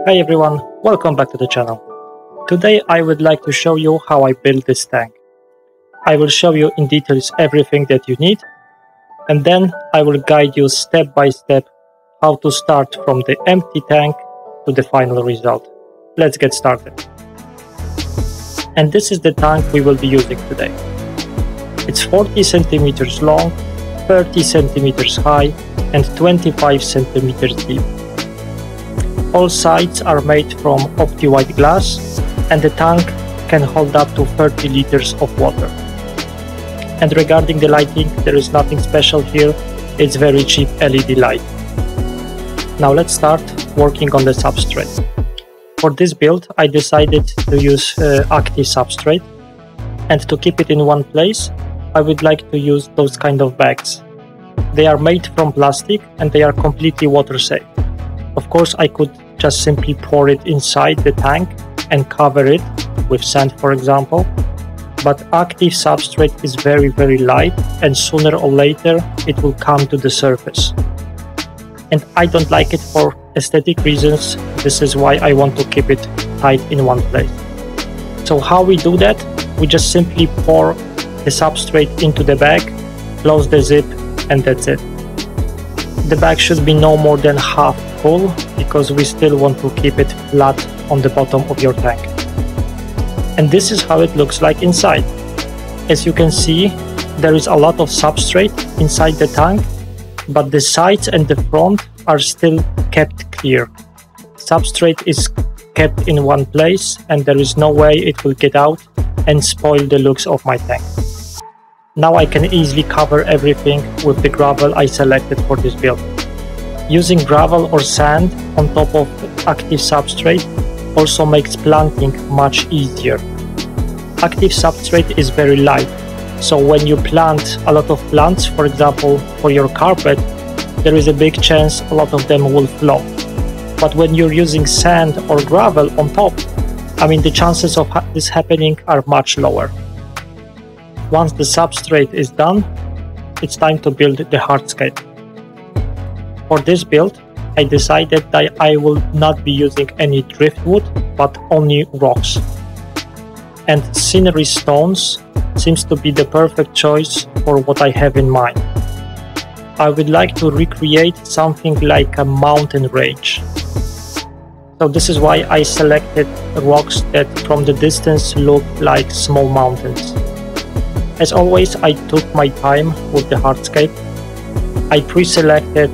Hey everyone, welcome back to the channel. Today I would like to show you how I built this tank. I will show you in details everything that you need, and then I will guide you step by step how to start from the empty tank to the final result. Let's get started. And this is the tank we will be using today. It's 40 centimeters long, 30 centimeters high, and 25 centimeters deep. All sides are made from opti-white glass, and the tank can hold up to 30 liters of water. And regarding the lighting, there is nothing special here, it's very cheap LED light. Now let's start working on the substrate. For this build I decided to use active substrate, and to keep it in one place I would like to use those kind of bags. They are made from plastic and they are completely water safe. Of course, I could just simply pour it inside the tank and cover it with sand, for example, but active substrate is very light, and sooner or later it will come to the surface. And I don't like it for aesthetic reasons. This is why I want to keep it tight in one place. So how we do that? We just simply pour the substrate into the bag, close the zip, and that's it. The bag should be no more than half full, because we still want to keep it flat on the bottom of your tank. And this is how it looks like inside. As you can see, there is a lot of substrate inside the tank, but the sides and the front are still kept clear. Substrate is kept in one place and there is no way it will get out and spoil the looks of my tank. Now I can easily cover everything with the gravel I selected for this build. Using gravel or sand on top of active substrate also makes planting much easier. Active substrate is very light, so when you plant a lot of plants, for example for your carpet, there is a big chance a lot of them will float. But when you're using sand or gravel on top, the chances of this happening are much lower. Once the substrate is done, it's time to build the hardscape. For this build, I decided that I will not be using any driftwood, but only rocks. And scenery stones seems to be the perfect choice for what I have in mind. I would like to recreate something like a mountain range. So this is why I selected rocks that from the distance look like small mountains. As always, I took my time with the hardscape. I pre-selected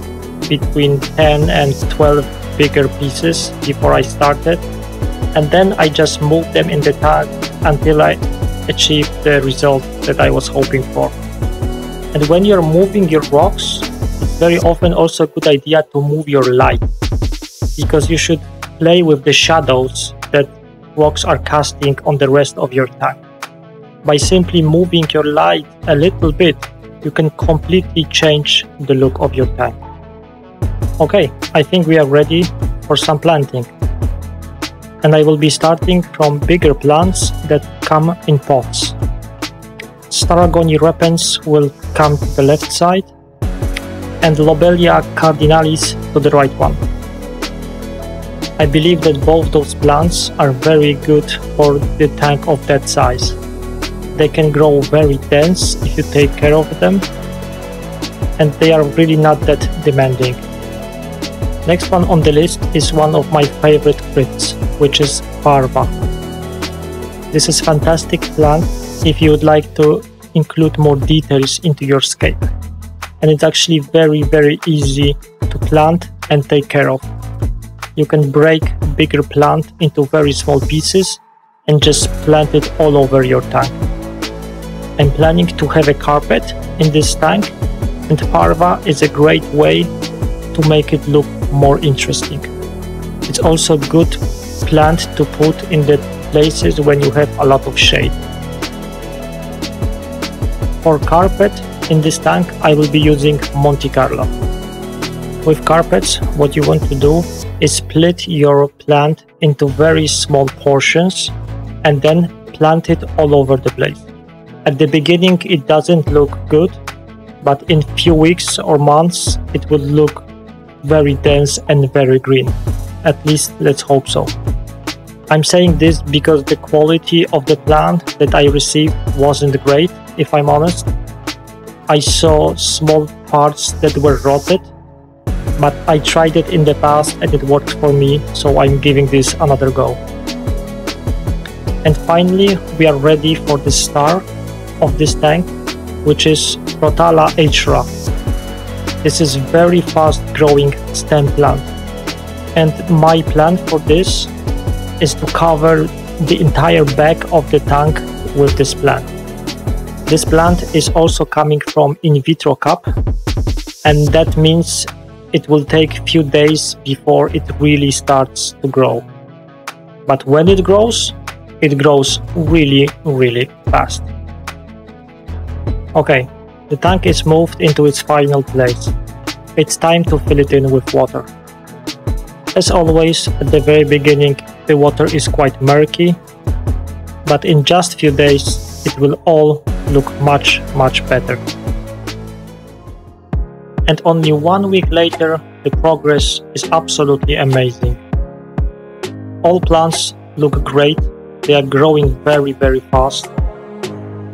between 10 and 12 bigger pieces before I started, and then I just moved them in the tank until I achieved the result that I was hoping for. And when you're moving your rocks, it's very often also a good idea to move your light, because you should play with the shadows that rocks are casting on the rest of your tank. By simply moving your light a little bit, you can completely change the look of your tank. Okay, I think we are ready for some planting. And I will be starting from bigger plants that come in pots. Staurogyne repens will come to the left side, and Lobelia cardinalis to the right one. I believe that both those plants are very good for the tank of that size. They can grow very dense if you take care of them, and they are really not that demanding. Next one on the list is one of my favorite crypts, which is parva. This is a fantastic plant if you would like to include more details into your scape. And it's actually very easy to plant and take care of. You can break bigger plant into very small pieces and just plant it all over your tank. I'm planning to have a carpet in this tank, and parva is a great way to make it look more interesting. It's also a good plant to put in the places when you have a lot of shade. For carpet in this tank I will be using Monte Carlo. With carpets, what you want to do is split your plant into very small portions and then plant it all over the place. At the beginning it doesn't look good, but in few weeks or months it will look very dense and very green. at least let's hope so. I'm saying this because the quality of the plant that I received wasn't great, if I'm honest. I saw small parts that were rotted, but I tried it in the past and it worked for me, so I'm giving this another go. And finally, we are ready for the star of this tank, which is Rotala hra. This is very fast growing stem plant, and my plan for this is to cover the entire back of the tank with this plant. This plant is also coming from in vitro cup, and that means it will take a few days before it really starts to grow. But when it grows really, really fast. Okay, the tank is moved into its final place. It's time to fill it in with water. As always, at the very beginning, the water is quite murky, but in just a few days, it will all look much, much better. And only 1 week later, the progress is absolutely amazing. All plants look great, they are growing very, very fast.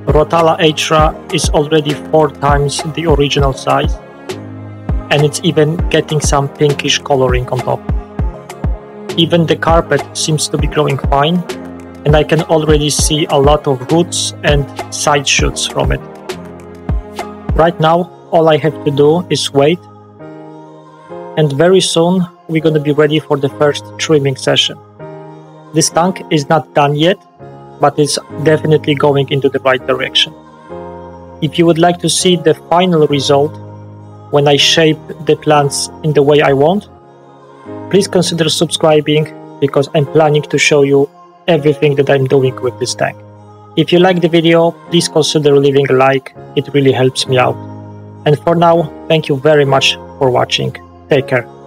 Rotala hra is already 4 times the original size, and it's even getting some pinkish coloring on top. Even the carpet seems to be growing fine, and I can already see a lot of roots and side shoots from it. Right now, all I have to do is wait, and very soon we're going to be ready for the first trimming session. This tank is not done yet, but it's definitely going into the right direction. If you would like to see the final result, when I shape the plants in the way I want, please consider subscribing, because I'm planning to show you everything that I'm doing with this tank. If you like the video, please consider leaving a like, it really helps me out. And for now, thank you very much for watching. Take care.